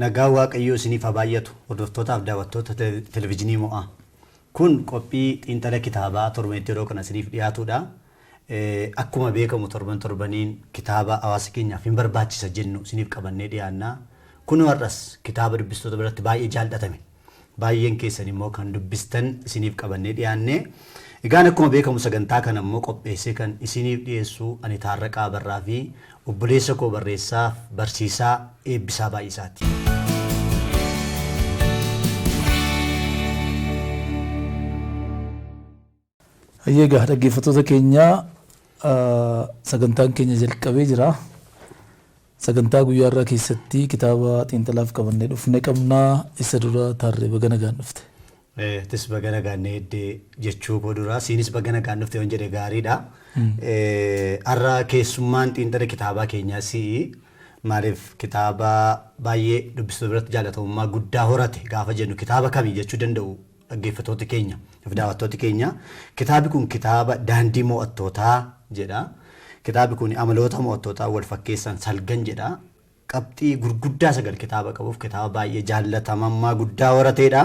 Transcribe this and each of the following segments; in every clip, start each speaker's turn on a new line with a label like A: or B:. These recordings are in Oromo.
A: Nagaa Waaqayyoo isiniif haa baay'atu hordoftootaaf daawwattoota televezyiinii mo'aa. Kun qophii xiinxala kitaabaa torbeetti yeroo kana isiniif dhiyaatudha. Akkuma beekamu torbaniin kitaaba hawaasa keenyaaf hin barbaachisa jennu isiniif qabannee dhiyaanna. Kun har'as kitaaba dubbistoota biratti baay'ee jaallatame. Baay'een keessan immoo kan dubbistan isiniif qabannee dhiyaanne. Egaan akkuma beekamu sagantaa kana immoo qopheessee kan isiniif dhiyeessu ani Taarraqaa Barraa fi obboleessa koo barreessaaf barsiisaa Eebbisaa Baay'isaati.
B: Egaa dhaggeeffattoota keenya sagantaan keenya jalqabee jira. Sagantaa guyyaa irraa keessatti kitaaba xiinxalaaf qabannee dhufne qabnaa. Isa dura Taarree baga nagaan dhufte.
A: Tis baga nagaan eeddee jechuu koo dura siinis baga nagaan dhufte waan jedhe gaariidha. Har'a keessummaan xiinxala kitaabaa keenyaas maaliif kitaaba baay'ee dubbistoota biratti jaalatamummaa guddaa horate gaafa jennu kitaaba kamii jechuu danda'u dhaggeeffattoota keenya fi daawwattoota keenya. Kitaabi kun kitaaba daandii mo'attootaa jedha. Kitaabi kun amaloota mo'attootaa wal fakkeessan salgan jedha. Qabxii gurguddaa sagal kitaaba qabuuf kitaaba baay'ee jaallatamummaa guddaa horateedha.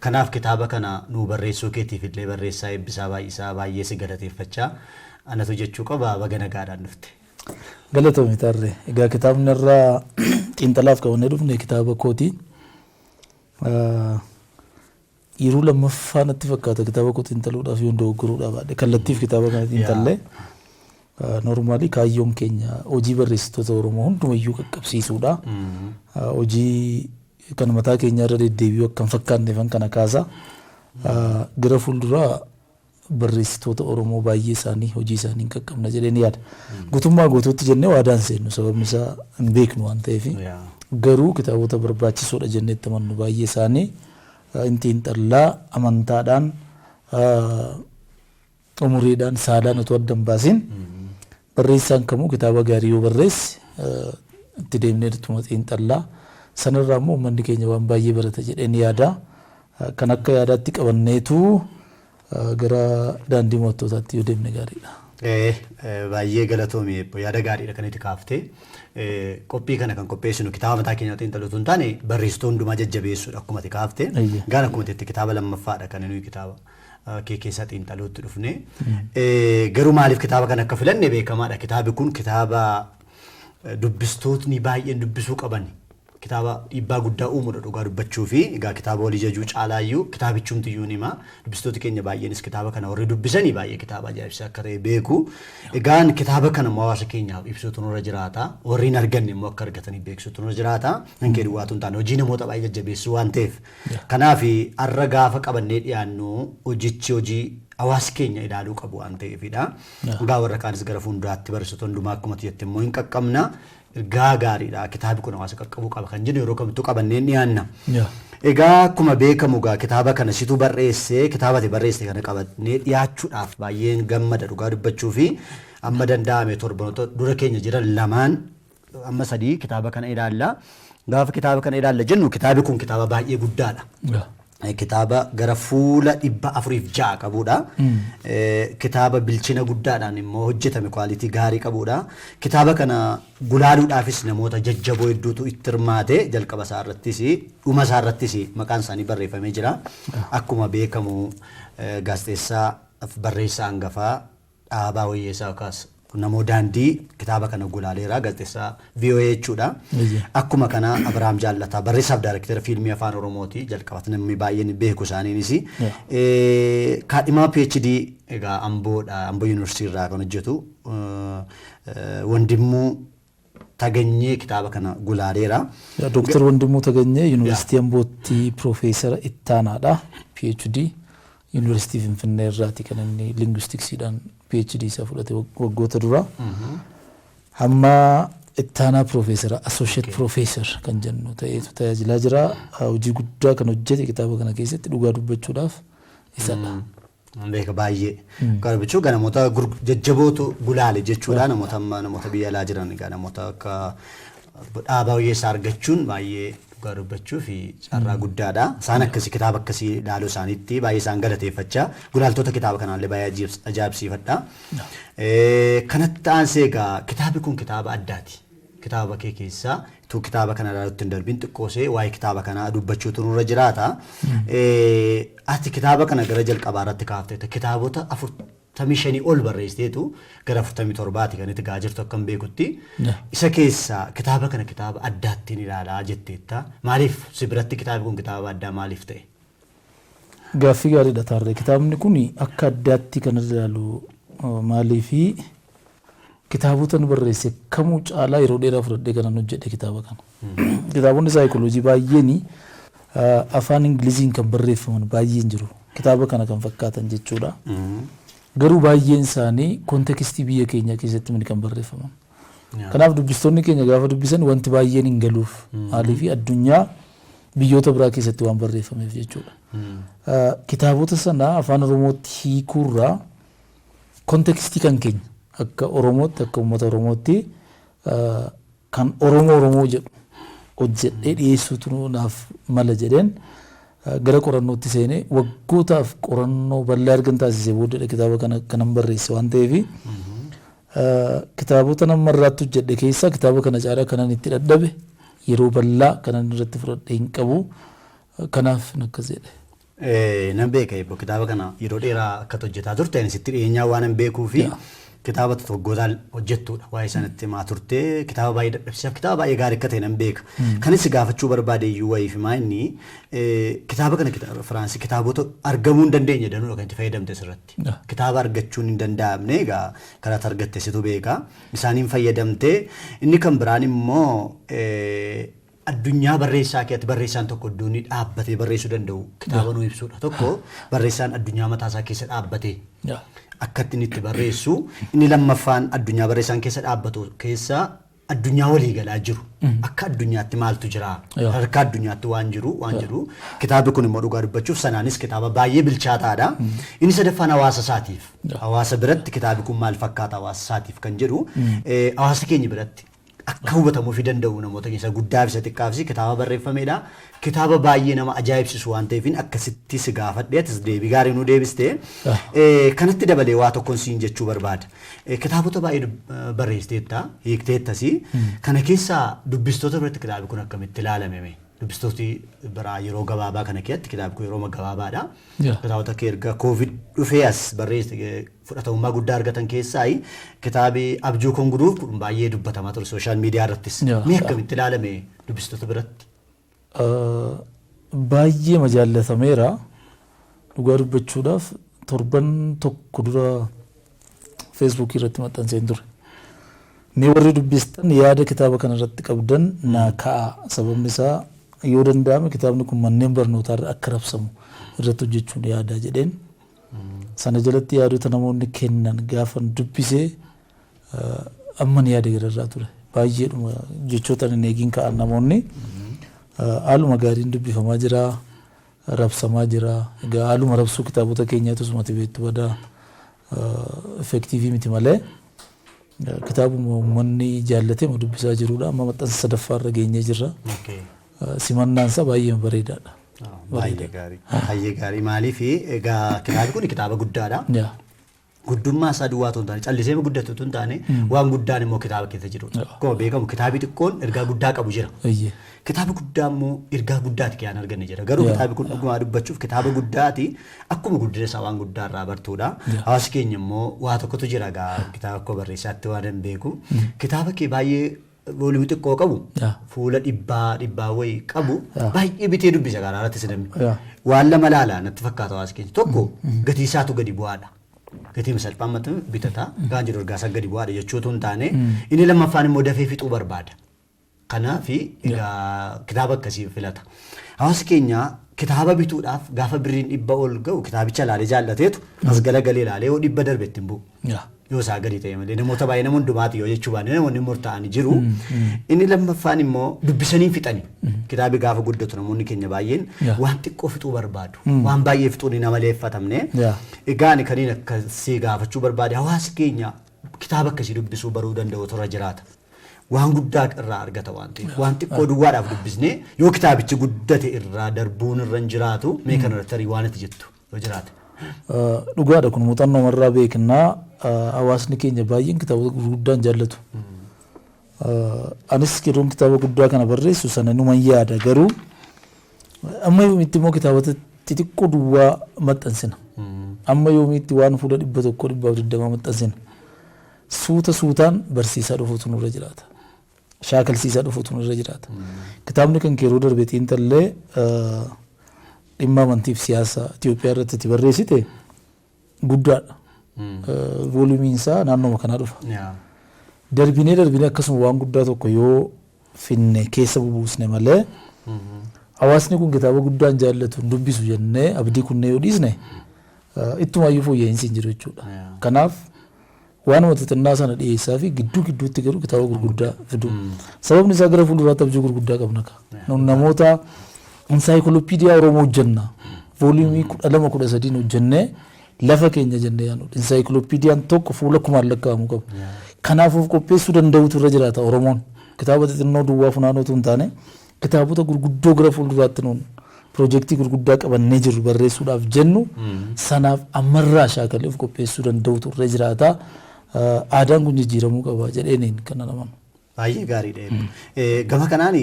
A: Kanaaf kitaaba kana nu barreessuu keetiif illee barreessaa Eebbisaa Baay'isaa baay'ee si galateeffachaa anatu jechuu qaba baga nagaadhaan dhufte.
B: Galatoomii Taarree. Egaa kitaabni irraa xiinxalaaf qabannee dhufne kitaaba kooti. Yeroo lammaffaa natti fakkaata kitaaba koo xiinxaluudhaaf yoo dogoggoruudhaaf kallattiif kitaaba kana xiinxallee. Normally kaayyoon keenya hojii barreessitoota Oromoo hundumayyuu qaqqabsiisuudha. Hojii kan mataa keenyaa irra deddeebi'uu akka hin fakkaanneefan kana kaasa. Gara fuulduraa barreessitoota Oromoo baay'ee isaanii hojii isaanii hin qaqqabna jedhee ni yaada. Guutummaa guutuutti jennee waadaan seennu sababni isaa hin beeknu waan ta'eef. Garuu kitaabota barbaachisoodha jennee itti amannu baay'ee isaanii xiinxallaa amantaadhaan umuriidhaan saadaan otoo adda hin baasin. Barreessaan kamuu kitaaba gaarii yoo barreesse itti deemnee ittuma xiinxallaa sanarraa immoo uummanni keenya waan baay'ee barata jedhee ni yaada. Kan akka yaadaatti qabanneetu gara daandii mo'attootaatti yoo deemne gaariidha.
A: Baay'ee galatoomii yaada gaariidha kan itti kaaftee qophii kana kan qopheessinu kitaaba mataa keenya xiinxaluutu hin taane barreessitoota hundumaa jajjabeessuudha akkuma itti kaaftee. Gaan akkuma itti kitaaba lammaffaadha kan nuyi kitaaba. Keessa xiinxaluutti dhufne. Garuu maaliif kitaaba kana akka filanne beekamaadha. Kitaabi kun kitaaba dubbistootni baay'een dubbisuu qaban. Kitaaba dhiibbaa guddaa uumuudha dhugaa dubbachuu fi egaa kitaaba walii jajuu caalaayyuu kitaabichumtiyyuu nima. Dubbistooti keenya baay'eenis kitaaba kana warri dubbisanii baay'ee kitaaba ajaa'ibsaa akka ta'e beeku. Egaan kitaaba kana hawaasa keenyaaf ibsuutu nurra jiraata. Warri hin arganne immoo akka argatanii beeksisuutu nurra jiraata. Kan kee duwwaatu hin taane hojii namoota baay'ee jajjabeessuu waan ta'eef. Kanaaf har'a gaafa qabannee dhiyaannu hojichi hojii hawaasa keenya ilaaluu qabu waan ta'eefidha. Egaa warra kaanis gara fuulduraatti barreessitoota hundumaa akkuma jettee immoo hin qaqqabna. Ergaa gaariidha kitaabni kun hawaasa qaqqabuu qaba kan jennu yeroo kamittuu qabannee dhiyaanna. Egaa akkuma beekamu kitaaba kana situ barreessee kitaaba ati barreesse kana qabannee dhiyaachuudhaaf baay'een gammada dhugaa dubbachuu fi amma danda'ame torbanoota dura keenya jiran lamaan amma sadii kitaaba kana ilaalla. Gaafa kitaaba kana ilaalla jennu kitaabni kun kitaaba baay'ee guddaadha. Kitaaba gara fuula 406 qabudha. Kitaaba bilchina guddaadhaan immoo hojjetame kwaalitii gaarii qabudha. Kitaaba kana gulaaluudhaafis namoota jajjaboo hedduutu itti hirmaate jalqaba isaa irrattis dhuma isaa irrattis maqaan isaanii barreeffamee jira. Akkuma beekamu gaazexeessaa barreessaa hangafaa Dhaabaa Wayyeessaa yookaas namoo daandii kitaaba kana gulaaleera gaazexeessaa VOA jechuudha. Akkuma kana Abiraam Jaallataa barreessaaf daayirektara fiilmii afaan Oromooti jalqabatti namni baay'een beeku isaaniinis. Kaadhimaa PhD egaa Amboodha Amboo Yuunivarsiitii irraa kan hojjetu Wandimuu Taganyee kitaaba kana gulaaleera.
B: Dooktar Wandimuu Taganyee Yuunivarsiitii Ambootti Piroofeesara Ittaanaadha. PhD Yuunivarsiitii Finfinnee irraati kan inni linguistiksiidhaan PhD isaa fudhate waggoota dura. Amma ittaanaa piroofeesara associate professor kan jennu ta'eetu tajaajilaa jira. Hojii guddaa kan hojjete kitaaba kana keessatti dhugaa dubbachuudhaaf isadha.
A: Beeka baay'ee. Garbichuu namoota jajjabootu gulaale jechuudha. Namoota biyya alaa jiran namoota akka Dhaabaa Wayyeessaa argachuun baay'ee dhugaa dubbachuu fi carraa guddaadha. Isaan akkasii kitaaba akkasii ilaaluu isaaniitti baay'ee isaan galateeffachaa gulaaltota kitaaba kanaallee baay'ee ajaa'ibsiifadha. Kanatti aansee egaa kitaabni kun kitaaba addaati. kitaaba kee keessaa tu kitaaba kana irratti darbin xiqqoosee waa'ee kitaaba kanaa dubbachuutu nurra jiraata. Ati kitaaba kana gara jalqabaa irratti kaaftee kitaabota 45 ol barreessiteetu gara 47 kan itti gaajirtu akkam beekutti isa keessaa kitaaba kana kitaaba addaattiin ilaalaa jetteetta. Maaliif si biratti kitaabi kun kitaaba addaa maaliif ta'e?
B: Gaaffii gaariidha taarree. Kitaabni kun akka addaatti kan ilaalu maaliifi kitaabota nu barreesse kamuu caalaa yeroo dheeraa fudhadhee kan hojjedhe kitaaba kana. Kitaabonni saayikooloojii baay'een afaan Ingiliziin kan barreeffaman baay'een jiru. Kitaaba kana kan fakkaatan jechuudha. Garuu baay'een isaanii kontekstii biyya keenya keessatti kan barreeffaman. Kanaaf dubbistoonni keenya gaafa dubbisan wanti baay'een hin galuuf maaliifi addunyaa biyyoota biraa keessatti waan barreeffameef jechuudha. Kitaabota sana afaan Oromootti hiikuurraa kontekstii kan keenya akka Oromootti akka uummata Oromootti kan Oromoo jedhu hojjedhee dhiyeessuutu naaf mala jedheen gara qorannootti seenee waggootaaf qorannoo bal'aa ergan taasisee booddee kitaaba kana kanan barreesse waan ta'eef kitaabota namarraatti hojjedhe keessaa kitaaba kana caalaa kanan itti dadhabe yeroo bal'aa kanan irratti fudhadhee hin qabu kanaaf akkas jedhe.
A: Nan beeka eebbo kitaaba kana yeroo dheeraa akka hojjetaa turte sitti dhiyeenyaa waan hin beekuufi kitaaba tokkotaan hojjettudha. Waa'ee sanatti maa turte kitaaba baay'ee dadhabsiisaaf kitaaba baay'ee gaarii akka ta'e nan beeka. Kanis gaafachuu barbaade iyyuu wayiif maa inni kitaaba kana Firaansii kitaabota argamuu hin dandeenye danuudha kan itti fayyadamte asirratti. Kitaaba argachuun hin danda'amne egaa karaatti argatte situ beeka. Isaaniin fayyadamte inni kan biraan immoo addunyaa barreessaa keessatti barreessaan tokko iddoon dhaabbatee barreessuu danda'u kitaaba nu ibsudha. Tokko barreessaan addunyaa mataasaa keessa dhaabbatee akka inni itti barreessu inni lammaffaan addunyaa barreessaan keessa dhaabbatu keessa addunyaa walii galaa jiru akka addunyaatti maaltu jira harka addunyaatti waan jiru kitaabni kun immoo dhugaa dubbachuuf sanaanis kitaaba baay'ee bilchaataadha. Inni sadaffaan hawaasa isaatiif hawaasa biratti kitaabni kun maal fakkaata hawaasa isaatiif kan jedhu hawaasa keenya biratti akka hubatamuu fi danda'u namoota keessa guddaa fi xiqqaaf kitaaba barreeffamedha. Kitaaba baay'ee nama ajaa'ibsiisu waan ta'eef akkasitti si gaafadheetis deebii gaarii nu deebiste. Kanatti dabalee waa tokkoon siin jechuu barbaada. Kitaabota baay'ee barreessiteetta hiikteettas kana keessaa dubbistoota biratti kitaabni kun akkamitti ilaalame? Dubbistooti biraa yeroo gabaabaa kana keessatti kitaabni kun yeroo gabaabaadha. Kitaabota erga Covid dhufee as barreesse fudhatamummaa guddaa argatan keessaa kitaabi Abjuu Konguruuf kun baay'ee dubbatamaa ture sooshaal miidiyaa irrattis. Mee akkamitti ilaalame dubbistoota biratti?
B: Baay'ee majaallatameera. Dhugaa dubbachuudhaaf torban tokko dura Facebook irratti maxxanseen ture. Mee warri dubbistan yaada kitaaba kana irratti qabdan naa ka'a. Sababni isaa yoo danda'ame kitaabni kun manneen barnootaa irra akka rabsamu irratti hojjechuun yaada jedheen. Sana jalatti yaadota namoonni kennan gaafan dubbisee amman yaada gararraa ture. Baay'eedhuma jechoota hin eegin ka'an namoonni haaluma gaariin dubbifamaa jira, rabsamaa jira. Egaa haaluma rabsuu kitaabota keenyaatu sumati beektu badaa effektiivii miti malee kitaabuma uummanni jaallatee ma dubbisaa jirudha. Amma maxxansa sadaffaarra geenyee jirra. Simannaansa baay'ee bareedaadha.
A: Baay'ee gaarii. Baay'ee gaarii maaliif egaa kitaabni kun kitaaba guddaadha. Guddummaa isaa duwwaa otoo hin taane callisee guddatu otoo hin taane waan guddaan immoo kitaaba keessa jirudha. Akkuma beekamu kitaabi xiqqoon ergaa guddaa qabu jira. Kitaaba guddaa immoo ergaa guddaati kan arganne jira. Garuu kitaabi kun dhugumaa dubbachuuf kitaaba guddaati akkuma guddina isaa waan guddaa irraa bartuudha. Hawaasi keenya immoo waa tokkotu jira egaa kitaaba akka barreessaatti waan hin beeku. Kitaaba kee baay'ee volumii xiqqoo qabu fuula dhibbaa wayii qabu baay'ee bitee dubbisa karaa irratti sinamni. Waan lama laalaa natti fakkaata hawaasi keenya. Tokko gatii isaatu gadi bu'aadha. Gatii salphaamatti bitata gaan jiru ergaa isaa gadi bu'aadha jechuutu hin taane inni lammaffaan immoo dafee fixuu barbaada. Kanaaf egaa kitaaba akkasii filata. Hawaasi keenya kitaaba bituudhaaf gaafa birriin 100 ol ga'u kitaabicha ilaalee jaallateetu as galagalee ilaalee yoo 100 darbe ittiin bu'u. Yoo isaa gadi ta'e malee namoota baay'ee nama hundumaati yoo jechuu baanne namoonni murtaa'anii jiru. Inni lammaffaan immoo dubbisanii fixani. Kitaabi gaafa guddatu namoonni keenya baay'een waan xiqqoo fixuu barbaadu. Waan baay'ee fixuun nama leeffatamne. Egaa ani kaniin akkasii gaafachuu barbaade hawaasi keenya kitaaba akkasii dubbisuu baruu danda'u turre jiraata. Waan guddaa irraa argata waan ta'eef waan xiqqoo duwwaadhaaf dubbisnee yoo kitaabichi guddate irraa darbuun irra hin jiraatu mee kanarratti tarii waan itti jettu yoo jiraate.
B: Dhugaadha kun muuxannoo marraa beeknaa hawaasni keenya baay'een kitaabota gurguddaan jaallatu. Anis yeroon kitaaba guddaa kana barreessu sana numa yaada garuu amma yoomitti immoo kitaabota xixiqqoo duwwaa maxxansina. Amma yoomitti waan fuula 100 maxxansina. Suuta suutaan barsiisaa dhufuutu nurra jiraata. Shaakalsiisaa dhufuutu nurra jiraata. Kitaabni kan yeroo darbe xiinxallee dhimma amantiif siyaasa Itoophiyaa irratti itti barreessite guddaadha. Voolumiin isaa naannoo kanaa dhufa. Darbinee akkasuma waan guddaa tokko yoo finne keessa bubuusne malee hawaasni kun kitaaba guddaan jaallatu dubbisu jennee abdii kunnee yoo dhiisne ittumaayyuu fooyya'insi hin jiru jechuudha. Kanaaf waan xixinnaa sana dhiyeessaa fi gidduutti garuu kitaaba gurguddaa fidu. Sababni isaa gara fuulduraatti abjuu gurguddaa qabna. Namoota insaayikilopiidiyaa Oromoo hojjenna. Voolumii 12-13 hojjennee lafa keenya jennee yaadudha. Insaayikilopiidiyaan tokko fuula 1,000 lakkaa'amuu qabu. Kanaafuu qopheessuu danda'utu irra jiraata Oromoon. Kitaaba xixinnoo duwwaa funaanootu hin taane kitaabota gurguddoo gara fuulduraatti nuun piroojeektii gurguddaa qabannee jirru barreessuudhaaf jennu sanaaf ammarraa shaakaleef qopheessuu danda'utu irra jiraata. Aadaan kun jijjiiramuu qaba jedheen kana naman.
A: Baay'ee gaariidha. Gama kanaan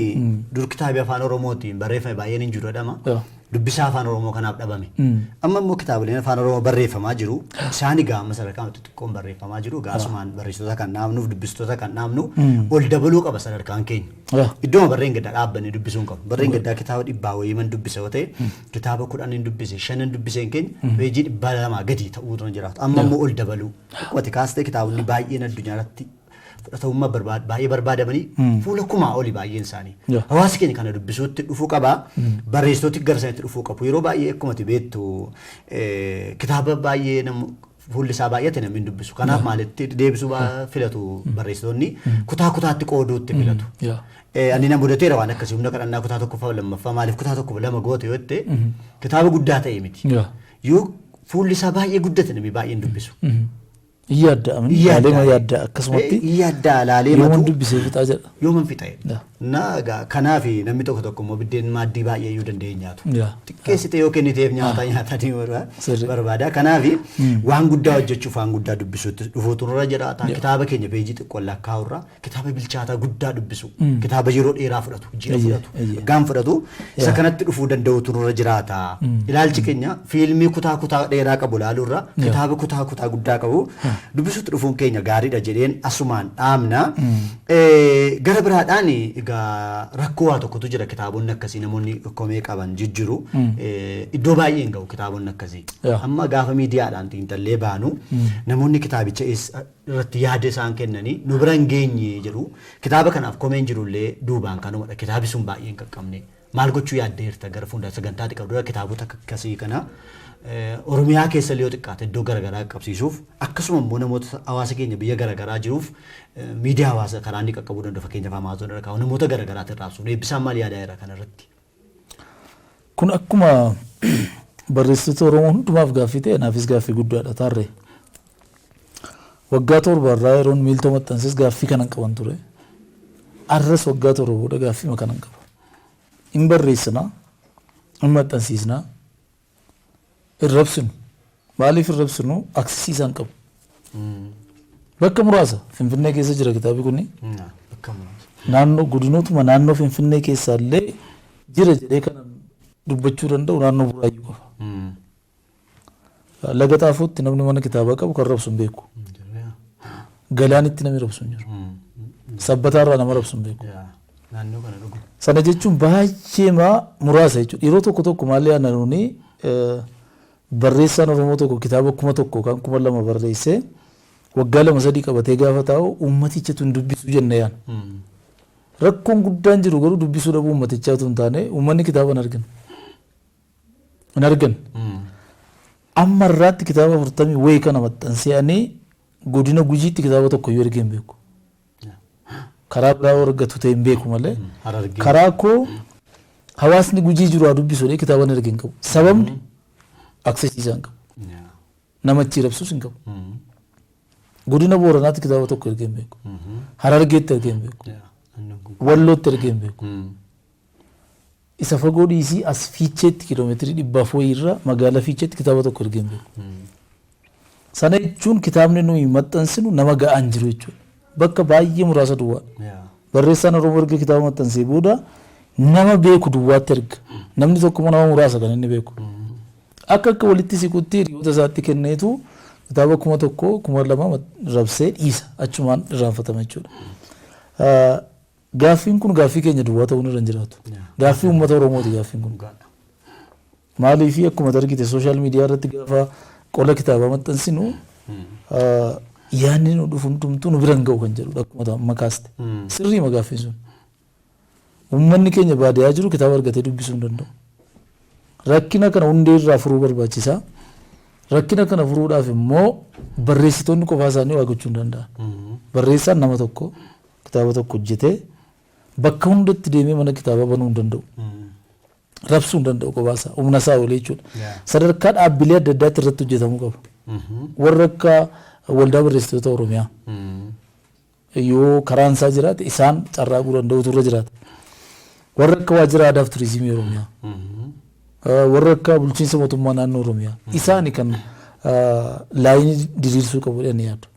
A: dur kitaaba afaan Oromootiin barreeffame baay'een hin jiru jedhama. Dubbisaa afaan Oromoo kanaaf dhabame. Amma immoo kitaabileen afaan Oromoo barreeffamaa jiru. Isaan gaama sadarkaa xixiqqoon barreeffamaa jiru. Gaasumaan barreessitoota kan dhaabnuuf dubbistoota kan dhaabnu ol dabaluu qaba sadarkaan keenya. Iddooma barreen gaddaa dhaabbannee dubbisuun qabu. Barreen gaddaa kitaaba 100 wayii man dubbise yoo ta'e kitaaba 10 hin dubbise 5 hin dubbiseen keenya peejii 200 gadi ta'uutu ni jiraatu. Amma immoo ol dabaluu. Akkuma kaastee kitaabonni baay'een addunyaa irratti fudhatamummaa baay'ee barbaadamanii fuula 1,000 olii baay'een isaanii. Hawaasi keenya kana dubbisuutti dhufuu qaba. Barreessitooti gara sanitti dhufuu qabu. Yeroo baay'ee akkuma beektu kitaaba baay'ee fuulli isaa baay'ate namni dubbisu. Kanaaf maalitti deebisuu filatu barreessitoonni kutaa kutaatti qooduutti filatu. Ani nama mudateera waan akkasii humna kadhannaa kutaa tokkoffaa lammaffaa maaliif kutaa tokko lama goote yoo ta'e kitaaba guddaa ta'e miti. Yoo fuulli isaa baay'ee guddate namni baay'een dubbisu.
B: Yaadda akkasumatti
A: yaadda laalee matu
B: yoo dubbisee fixaa jedha.
A: Yoo man fixee. Kanaaf namni tokko immoo biddeen maaddii baay'ee iyyuu danda'ee nyaatu. Xiqqeessite yoo kenniteef nyaatanii barbaada. Kanaaf waan guddaa hojjechuuf waan guddaa dubbisuutti dhufuutu nurra jiraata. Kitaaba keenya peejii xiqqoon lakkaa'urra kitaaba bilchaataa guddaa dubbisu. Kitaaba yeroo dheeraa fudhatu, ji'a fudhatu, gaan fudhatu isa kanatti dhufuu danda'utu nurra jiraata. Ilaalchi keenya fiilmii kutaa dheeraa qabu ilaaluurra kitaaba kutaa guddaa qabu dubbisuutti dhufuun keenya gaariidha jedheen asumaan dhaamna. Gara biraadhaan egaa rakkoo waa tokkotu jira kitaabonni akkasii namoonni komee qaban jijjiru iddoo baay'ee hin ga'u kitaabonni akkasii. Amma gaafa miidiyaadhaan xiinxallee baanu namoonni kitaabicha irratti yaada isaan kennanii nu bira hin geenye jedhu kitaaba kanaaf komeen jirullee duubaan kanumadha. Kitaabi sun baay'ee hin qaqqabne maal gochuu yaaddeerta gara fuuldura sagantaa xiqqaa kitaabota akkasii kana Oromiyaa keessa yoo xiqqaate iddoo garaagaraa qaqqabsiisuuf akkasuma immoo namoota hawaasa keenya biyya garaagaraa jiruuf miidiyaa hawaasa karaa inni qaqqabuu danda'u fakkeenyaaf Amaazon irraa kaa'u namoota garaagaraatti raabsuun eebbisaan maal yaadaa jira kanarratti.
B: Kun akkuma barreessitoota Oromoo hundumaaf gaaffii ta'e naafis gaaffii guddaadha taarree. Waggaa 7 irraa yeroon miiltoo maxxansis gaaffii kanan qaban ture. Arras waggaa 7 booda gaaffii kanan qaba. Hin barreessinaa, hin maxxansiisnaa. Irrabsinu maaliif irrabsinu aksisiisaan qabu. Bakka muraasa Finfinnee keessa jira kitaabi kunni. Naannoo godinootuma naannoo Finfinnee keessaallee jira jedhee kana dubbachuu danda'u naannoo Buraayyuu qofa. Laga Xaafootti namni mana kitaabaa qabu kan rabsu hin beeku. Galaanitti namni rabsu hin jiru. Sabbataarraa nama rabsu hin beeku. Sana jechuun baay'ee muraasa jechuudha. Yeroo tokko maallee aannanuuni barreessaan Oromoo tokko kitaaba 1,000 kan 2,000 barreessee waggaa 2-3 qabatee gaafa taa'u uummatichatu hin dubbisu jenne yaan. Rakkoon guddaan jiru garuu dubbisuu dhabuu uummatichaatu hin taane uummanni kitaaba hin argan. Amma irraatti kitaaba 40 wayii kana maxxanseanii godina Gujiitti kitaaba tokko yoo ergee hin beeku. Karaa biraa argatu ta'e hin beeku malee karaa koo hawaasni Gujii jiru haa dubbisuu kitaaba hin ergee hin qabu. Sababni aksesiisaan qabu. Namachi rabsuus hin qabu. Godina Booranaatti kitaaba tokko ergee hin beeku. Harargeetti ergee hin beeku. Wallootti ergee hin beeku. Isa fagoo dhiisii as Fiicheetti kiiloomeetirii 400 irra magaalaa Fiicheetti kitaaba tokko ergee hin beeku. Sana jechuun kitaabni nuyi maxxansinu nama ga'aan jiru jechuudha. Bakka baay'ee muraasa duwwaa. barreessaan Oromoo erga kitaaba maxxansee booda nama beeku duwwaatti erga. Namni tokko nama muraasa kan inni beeku. Akka walitti siqutti hiriyoota isaatti kenneetu kitaaba 1,000 2,000 rabsee dhiisa achumaan irraanfatama jechuudha. Gaaffiin kun gaaffii keenya duwwaa ta'uu irra hin jiraatu. Gaaffii uummata Oromooti gaaffiin kun. Maaliif akkuma argite sooshaal miidiyaa irratti gaafa qola kitaabaa maxxansinu yaadni nu dhufu hundumtuu nu biraan ga'u kan jedhudha akkuma amma kaaste. Sirrii gaaffiin sun. Uummanni keenya baadiyyaa jiru kitaaba argatee dubbisuu hin danda'u. Rakkina kana hundee irraa furuu barbaachisa. Rakkina kana furuudhaaf immoo barreessitoonni qofaa isaanii waa gochuu hin danda'an. Barreessaan nama tokko kitaaba tokko hojjetee bakka hundatti deemee mana kitaabaa banuu hin danda'u. Rabsuu hin danda'u qofaasaa humna isaa oolee jechuudha. Sadarkaa dhaabbilee adda addaatti irratti hojjetamuu qaba. Warra akka waldaa barreessitoota Oromiyaa yoo karaan isaa jiraate isaan carraaquu danda'utu irra jiraata. Warra akka waajjira aadaa fi turizimii Oromiyaa. Warra akka bulchiinsa mootummaa naannoo Oromiyaa. Isaani kan laayinii diriirsuu qabu jedhanii yaadu.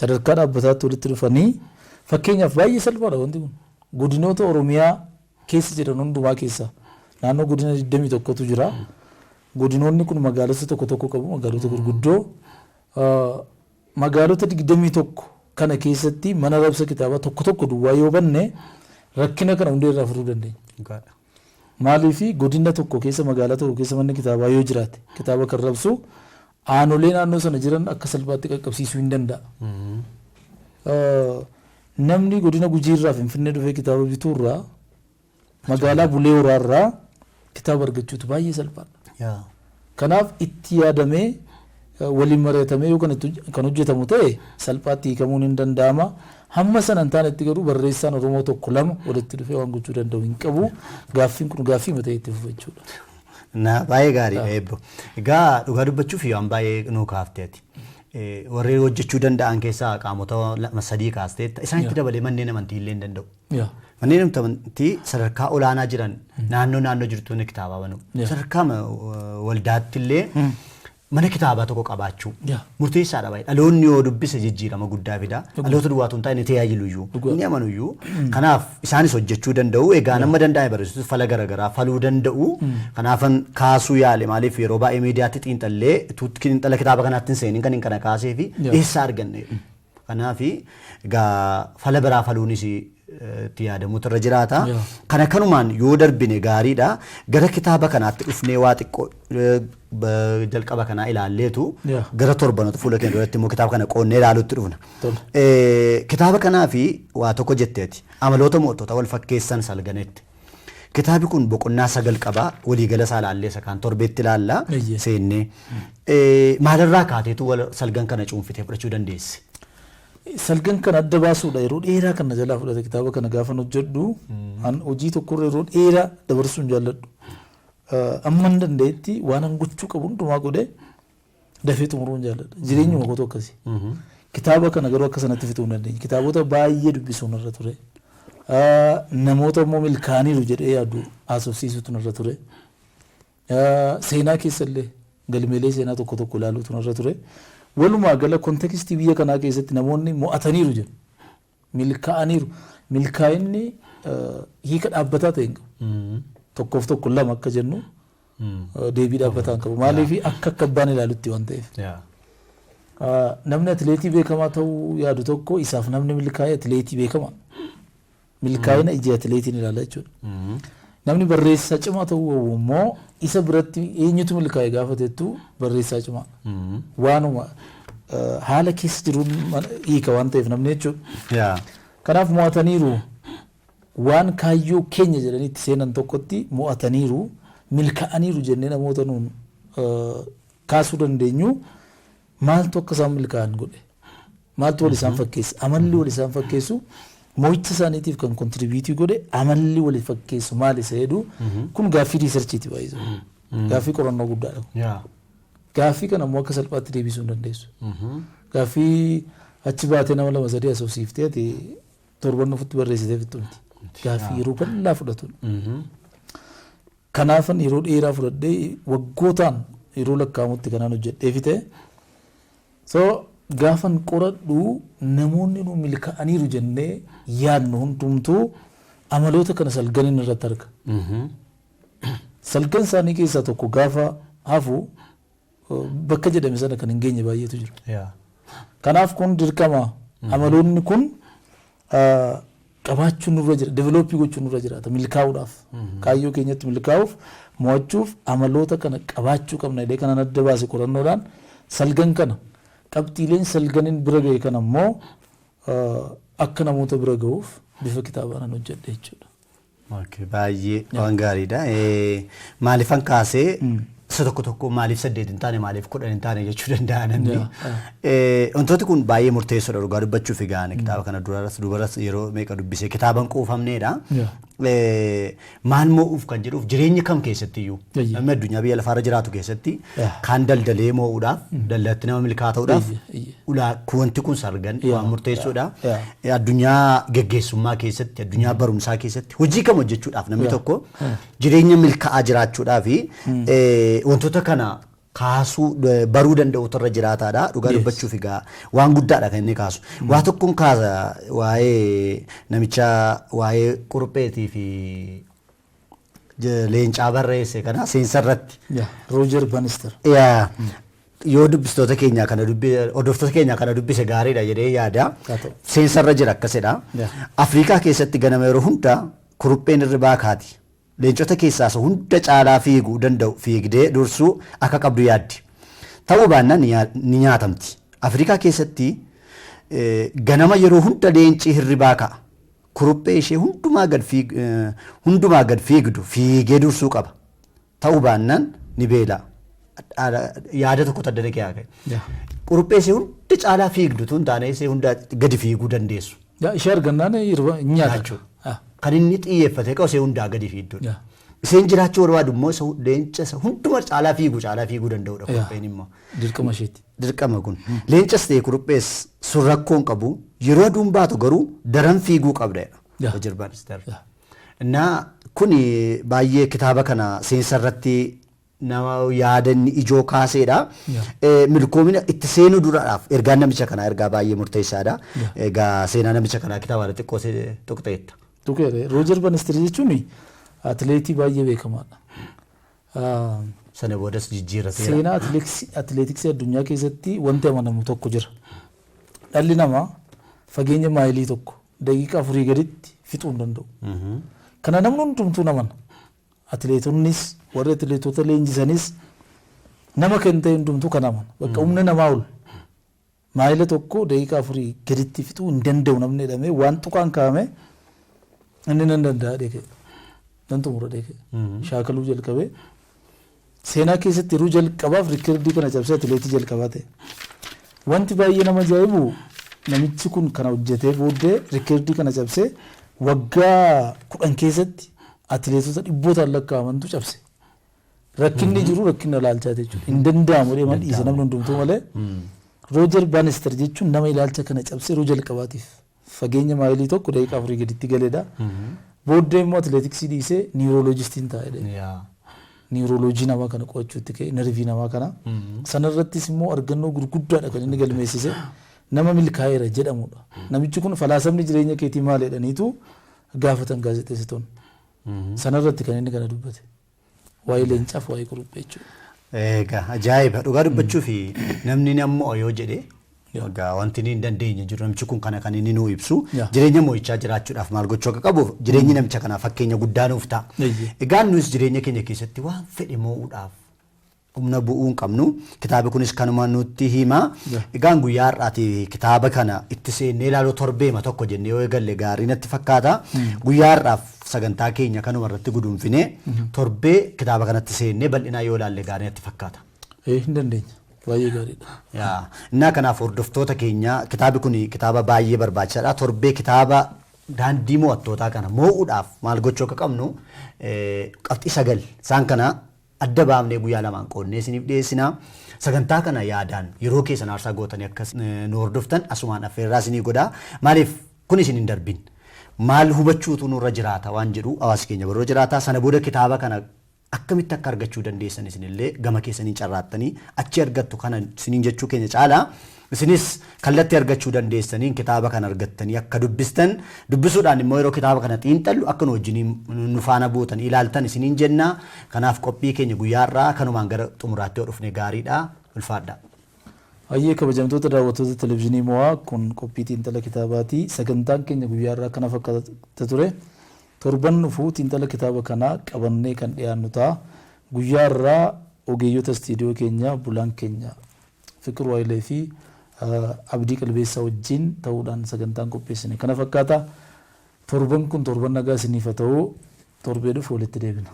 B: Sadarkaa dhaabbataatti walitti dhufanii fakkeenyaaf baay'ee salphaadha wanti kun. Godinoota Oromiyaa keessa jiran hundumaa keessa naannoo godina 21tu jira. Godinoonni kun magaalota tokko qabu magaalota gurguddoo. Magaalota 21 kana keessatti mana rabsa kitaabaa tokko duwwaa yoo banne rakkina kana hundee irraa furuu dandeenya. Maaliif godina tokko keessa magaalaa tokko keessa manni kitaabaa yoo jiraate kitaaba kan rabsu aanolee naannoo sana jiran akka salphaatti qaqqabsiisuu hin danda'a. Namni godina Gujii irraa Finfinnee dhufee kitaaba bituu irraa magaalaa Bulee Horaa irraa kitaaba argachuutu baay'ee salphaadha. Kanaaf itti yaadamee waliin mari'atamee yoo kan hojjetamu ta'e salphaatti hiikamuun hin danda'ama. Hamma sana hin taanetti garuu barreessaan Oromoo 1-2 walitti dhufee waan gochuu danda'u hin qabu. Gaaffiin kun gaaffii mataa itti fufa jechuudha.
A: Baay'ee gaariidha eebbo. Egaa dhugaa dubbachuuf waan baay'ee nuu kaafteeti. Warri hojjechuu danda'an keessaa qaamota 3 kaasteetta. Isaanitti dabalee manneen amantii illee hin danda'u. Manneen amantii sadarkaa olaanaa jiran naannoo jirtuun kitaabaa banu. Sadarkaa waldaatti illee mana kitaabaa tokko qabaachuu murteessaadha baay'ee. Dhaloonni yoo dubbise jijjiirama guddaa fida. Dhaloota duwwaatu hin taane tajaajiluyyuu inni amanuyyuu. Kanaaf isaanis hojjechuu danda'u. Egaa nama danda'e barreessitoota fala garaagaraa faluu danda'u. Kanaafan kaasuu yaale maaliif yeroo baay'ee miidiyaatti xiinxallee xiinxala kitaaba kanaatti hin seenin kan hin kana kaasee fi eessaa arganne. Kanaaf egaa fala biraa faluunis itti yaadamuutu irra jiraata. Kana kanumaan yoo darbine gaariidha. Gara kitaaba kanaatti dhufnee waa xiqqoo jalqaba kanaa ilaalleetu gara torbanoota fuula keenya duratti immoo kitaaba kana qoonnee ilaaluutti dhufna. Kitaaba kanaa fi waa tokko jetteeti. Amaloota mootota wal fakkeessan salganetti. Kitaabi kun boqonnaa 9 qaba. Waliigala isaa ilaallee isa kaan torbeetti ilaalla seennee. Maalirraa kaateetu salgan kana cuunfitee fudhachuu dandeesse?
B: Salgan kana adda baasuudha yeroo dheeraa kana jalaa fudhate kitaaba kana gaafa hojjedhu hojii tokkorra yeroo dheeraa dabarsuun jaalladhu. Amma hin danda'etti waan an gochuu qabu hundumaa godhee dafee xumuruun jaalladha. Jireenyuma kootu akkasii. Kitaaba kana garuu akka sanatti fixuu hin dandeenye. Kitaabota baay'ee dubbisuun irra ture. Namoota immoo milkaaniiru jedhee yaadu haasofsiisuutu irra ture. Seenaa keessallee galmeelee seenaa tokko ilaaluutu irra ture. Walumaa gala kontekstii biyya kanaa keessatti namoonni mo'ataniiru jedhu. Milkaa'aniiru. Milkaa'inni hiika dhaabbataa ta'e hin qabu. Tokkoof tokko lama akka jennu deebii dhaabbataa hin qabu. Maaliif akka abbaan ilaalutti waan ta'eef. Namni atileetii beekamaa ta'uu yaadu tokko isaaf namni milkaa'ee atileetii beekamaa. Milkaa'ina ija atileetiin ilaala jechuudha. Namni barreessaa cimaa ta'uu immoo isa biratti eenyutu milkaa'e gaafatettu barreessaa cimaa. Waanuma haala keessa jiruun hiika waan ta'eef namni jechuudha. Kanaaf mo'ataniiru waan kaayyoo keenya jedhaniitti seenan tokkotti mo'ataniiru milkaa'aniiru jennee namoota nuun kaasuu dandeenyu maaltu akka isaan milkaa'an godhe maaltu wal isaan fakkeessa amalli wal isaan fakkeessu mo'icha isaaniitiif kan kontribiitii godhe amalli wal fakkeessu maal isa jedhu kun gaaffii riisarchiiti baay'ee gaaffii qorannoo guddaadha. Gaaffii kana immoo akka salphaatti deebisuu hin dandeessu. Gaaffii achi baatee nama 2-3 asoosiiftee ati torban ofitti barreessitee fixxu miti. Gaaffii yeroo bal'aa fudhatu. Kanaafan yeroo dheeraa fudhadhee waggootaan yeroo lakkaa'amutti kanaan hojjedhee fite. So gaafan qoradhu namoonni nu milkaa'aniiru jennee yaadnu hundumtuu amaloota kana salganiin irratti arga. Salgan isaanii keessaa tokko gaafa hafu bakka jedhame sana kan hin geenye baay'eetu jiru. Kanaaf kun dirqama amaloonni kun qabaachuun nurra jira, developii gochuun nurra jiraata milkaa'uudhaaf. Kaayyoo keenyatti milkaa'uuf mo'achuuf amaloota kana qabaachuu qabna jedhee kanan adda baase qorannoodhaan salgan kana qabxiileen salganiin bira ga'e kana immoo akka namoota bira ga'uuf bifa kitaabaan hojjedhe jechuudha.
A: Baay'ee waan gaariidha. Maaliifan kaasee isa tokko maaliif 8 hin taane maaliif 10 hin taane jechuu danda'a namni. Wantooti kun baay'ee murteessoodha dhugaa dubbachuuf egaa kitaaba kana dubaras yeroo meeqa dubbisee kitaaban quufamneedha. Maal moo'uuf kan jedhuuf jireenya kam keessatti iyyuu namni addunyaa biyya lafaarra jiraatu keessatti kan daldalee moo'uudhaaf daldalatti nama milkaa ta'uudhaaf wanti kun sargan waan murteessoodha. Addunyaa geggeessummaa keessatti addunyaa barumsaa keessatti hojii kam hojjechuudhaaf namni tokko jireenya milkaa'aa jiraachuudhaaf wantoota kana kaasuu baruu danda'u irra jiraataadha. Dhugaa dubbachuuf egaa waan guddaadha kan inni kaasu. Waa tokkoon kaasa waa'ee namicha waa'ee qurupheetii fi leencaa barreesse kana seensa irratti.
B: Roger Bannister.
A: Yoo dubbistoota keenya kana hordoftoota keenya kana dubbise gaariidha jedhee yaada. Seensa irra jira akkasidha. Afrikaa keessatti ganama yeroo hunda kurupheen irribaa kaati. Leencota keessaas hunda caalaa fiiguu danda'u fiigdee dursuu akka qabdu yaaddi. Ta'uu baannaan ni nyaatamti. Afrikaa keessatti ganama yeroo hunda leenci hirribaa ka'a. Kuruphee ishee hundumaa gad fiigdu fiigee dursuu qaba. Ta'uu baannaan ni beela. Yaada tokko taddana kee haaka. Kuruphee ishee hunda caalaa fiigdu tun taane ishee hunda gadi fiiguu dandeessu.
B: Ishee argannaan nyaata.
A: Kan inni xiyyeeffate qosee hundaa gadi fiidduudha. Isheen jiraachuu barbaadu immoo leenca hunduma caalaa fiiguu danda'udha kurupheen immoo.
B: Dirqama isheeti.
A: Dirqama kun. Leencas ta'e kuruphees sun rakkoon qabu yeroo aduun baatu garuu daran fiiguu qabdadha. Jirbaanis darba. Innaa kun baay'ee kitaaba kana seensa irratti nama yaada inni ijoo kaaseedha. Milkoomina itti seenuu duraadhaaf ergaan namicha kanaa ergaa baay'ee murteessaadha. Egaa seenaa namicha kanaa kitaaba irratti xiqqoo tuqxeetta.
B: Roger Bannister jechuun atileetii baay'ee beekamaadha.
A: Sana boodas jijjiirateera.
B: Seenaa atileetiksii addunyaa keessatti wanti amanamu tokko jira. Dhalli namaa fageenya maayilii tokko daqiiqaa 4 gaditti fixuu hin danda'u. Kana namni hundumtuu namana. Atileetonnis warri atileetota leenjisanis nama kan ta'e hundumtuu kan amana. Bakka humna namaa ol maayila tokko daqiiqaa 4 gaditti fixuu hin danda'u namni jedhamee waan tuqaan kaa'ame inni nan danda'a dheeke. Nan xumura dheeke. Shaakaluu jalqabee seenaa keessatti yeroo jalqabaaf riikardii kana cabsee atileetii jalqabaa ta'e. Wanti baay'ee nama ajaa'ibu namichi kun kana hojjetee booddee riikardii kana cabsee waggaa 10 keessatti atileetota dhibbootaan lakkaa'amantu cabse. Rakkinni jiru rakkina ilaalchaati jechuudha. Hin danda'amu jedhee mal dhiise namni hundumtuu malee. Roger Bannister jechuun nama ilaalcha kana cabsee yeroo jalqabaatiif fageenya maayilii tokko daqiiqaa 4 gaditti galeedha. Booddee immoo atileetiksii dhiisee niirooloojistiin taa'edha. Niirooloojii namaa kana qo'achuutti ka'e nervii namaa kana. Sanarrattis immoo argannoo gurguddaadha kan inni galmeessise nama milkaa'eera jedhamudha. Namichi kun falaasamni jireenya keetii maal jedhaniitu gaafatan gaazexeessitoonni. Sanarratti kan inni kana dubbate. Waa'ee leencaaf waa'ee kuruphee jechuudha.
A: Egaa ajaa'iba dhugaa dubbachuu fi namni ammoo yoo jedhee egaa wanti inni hin dandeenye jiru namichi kun kana kan inni nuu ibsu jireenya moo'ichaa jiraachuudhaaf maal gochuu akka qabuuf jireenyi namicha kanaa fakkeenya guddaa nuuf ta'a. Egaa nus jireenya keenya keessatti waan fedhe moo'uudhaaf humna bu'uu hin qabnu kitaabi kunis kanuma nutti hima. Egaa guyyaa har'aati kitaaba kana itti seennee ilaaluu torbeema tokko jennee yoo eegalle gaarii natti fakkaata. Guyyaa har'aaf sagantaa keenya kanuma irratti guduunfinee torbee kitaaba kanatti seennee bal'inaa yoo ilaalle gaarii natti fakkaata.
B: Hin dandeenya. Baay'ee gaariidha.
A: Innaa kanaaf hordoftoota keenya kitaabi kun kitaaba baay'ee barbaachisaadha. Torbee kitaaba daandii mo'attootaa kana moo'uudhaaf maal gochuu akka qabnu qabxii 9 isaan kana adda baafnee guyyaa lamaan qoonnee isiniif dhiyeessina. Sagantaa kana yaadaan yeroo keessan aarsaa gootanii akka nu hordoftan asumaan affeerraa isinii godha. Maaliif kun isin hin darbin. Maal hubachuutu nurra jiraata waan jedhu hawaasi keenya biroo jiraata. Sana booda kitaaba kana akkamitti akka argachuu dandeessan isinillee gama keessanii carraattanii achi argattu kana isiniin jechuu keenya caalaa isinis kallattii argachuu dandeessaniin kitaaba kana argattanii akka dubbistan dubbisuudhaan immoo yeroo kitaaba kana xiinxallu akka nu wajjin nu faana buutan ilaaltan isiniin jenna. Kanaaf qophii keenya guyyaarraa kanumaan gara xumuraatti yoo dhufne gaariidha. Ulfaadha.
B: Ayyee kabajamtoota daawwattoota televizyiinii Mo'aa kun qophii xiinxala kitaabaati. Sagantaan keenya guyyaarraa kana fakkaata ture. Torban dhufuu xiinxala kitaaba kanaa qabannee kan dhiyaannu ta'a. Guyyaarraa ogeeyyota istiidiyoo keenya bulaan keenya Fiqir Waayilee fi Abdii Qalbeessaa wajjin ta'uudhaan sagantaan qopheessine kana fakkaata. Torban kun torban nagaa isiniif haa ta'u. Torbee dhufu walitti deebina.